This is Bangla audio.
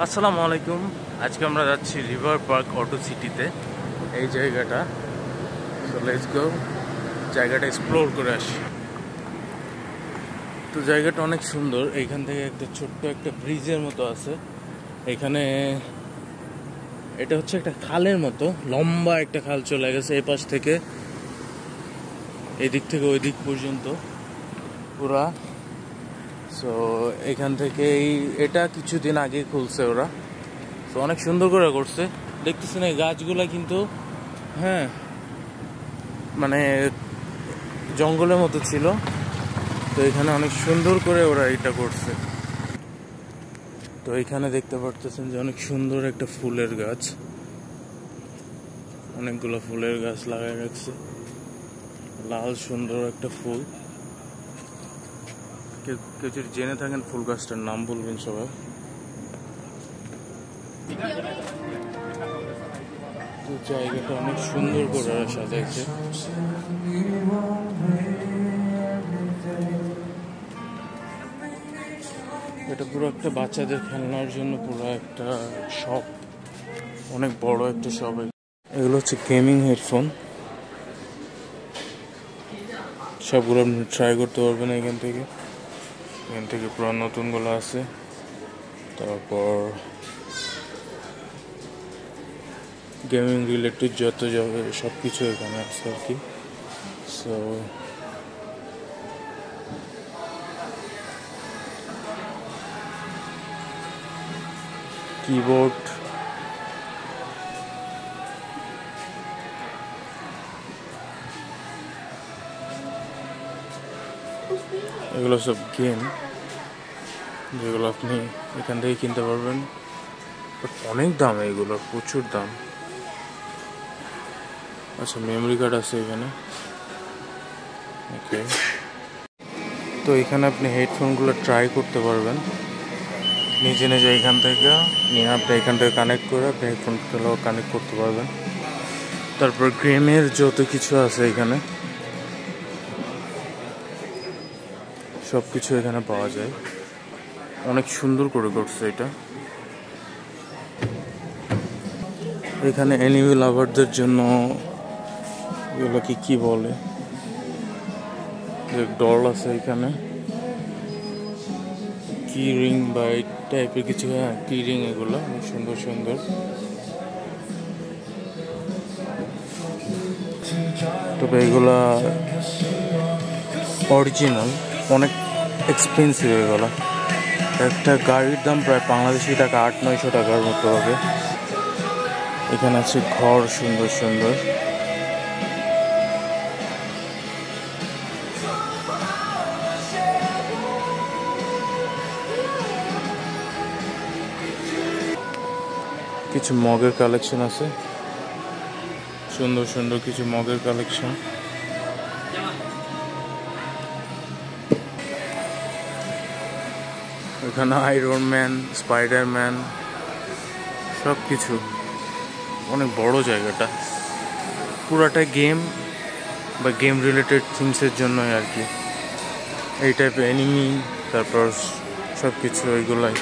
আসসালামু আলাইকুম। আজকে আমরা যাচ্ছি রিভার পার্ক অটো সিটিতে। এই জায়গাটা, সো লেটস গো, জায়গাটা এক্সপ্লোর করে আসি। তো জায়গাটা অনেক সুন্দর। এইখান থেকে একটা ছোট্ট একটা ব্রিজের মতো আছে এখানে। এটা হচ্ছে একটা খালের মতো, লম্বা একটা খাল চলে গেছে এই পাশ থেকে এদিক থেকে ওই দিক পর্যন্ত পুরা। সো এখান থেকে এটা কিছুদিন আগে খুলছে ওরা, তো অনেক সুন্দর করে করছে। দেখতেছেন এই গাছগুলা কিন্তু হ্যাঁ মানে জঙ্গলের মতো ছিল, তো এখানে অনেক সুন্দর করে ওরা এটা করছে। তো এখানে দেখতে পারতেছেন যে অনেক সুন্দর একটা ফুলের গাছ, অনেকগুলো ফুলের গাছ লাগাই রাখছে, লাল সুন্দর একটা ফুল। কেউ যদি জেনে থাকেন ফুল গাছটার নাম বলবেন সবাই। তো জায়গাটা অনেক সুন্দর করে সাজাইছে। এটা পুরো একটা বাচ্চাদের খেলনার জন্য পুরো একটা শপ, অনেক বড় একটা শপ। এগুলো হচ্ছে গেমিং হেডফোন, সবগুলো আপনি ট্রাই করতে পারবেন এখান থেকে পুরো নতুনগুলো আছে। তারপর গেমিং রিলেটেড যত যাবে সব কিছু এখানে আছে আর কি। সো কিবোর্ড, এগুলো সব গেম যেগুলো আপনি এখান থেকে কিনতে পারবেন। অনেক দাম, এগুলোর প্রচুর দাম। আচ্ছা, মেমোরি কার্ড আছে এখানে। ওকে, তো এখানে আপনি হেডফোনগুলো ট্রাই করতে পারবেন নিজে নিজে। এখান থেকে নিয়ে আপনি এখান থেকে কানেক্ট করে আপনি হেডফোনগুলো কানেক্ট করতে পারবেন। তারপর গেমের যত কিছু আছে এখানে সব কিছু এখানে পাওয়া যায়। অনেক সুন্দর করে করছে এটা। এখানে অ্যানিমেল লাভারদের জন্য এগুলোকে কি বলে, ডল আছে এখানে, কি রিং বা এই টাইপের কিছু। হ্যাঁ, কি রিং, এগুলো অনেক সুন্দর সুন্দর। তবে এগুলা অরিজিনাল, অনেক এক্সপেন্সিভ এগুলো। একটা গাড়ির দাম প্রায় বাংলাদেশি টাকা 800-900 টাকার মতো হবে। এখানে আছে ঘর সুন্দর সুন্দর। কিছু মগের কালেকশন আছে, সুন্দর সুন্দর কিছু মগের কালেকশন। এখানে আয়রন ম্যান, স্পাইডারম্যান সব কিছু। অনেক বড় জায়গাটা, পুরাটা গেম বা গেম রিলেটেড থিংসের জন্যই আর কি। এই টাইপের অ্যানিমি, তারপর সব কিছু এইগুলাই।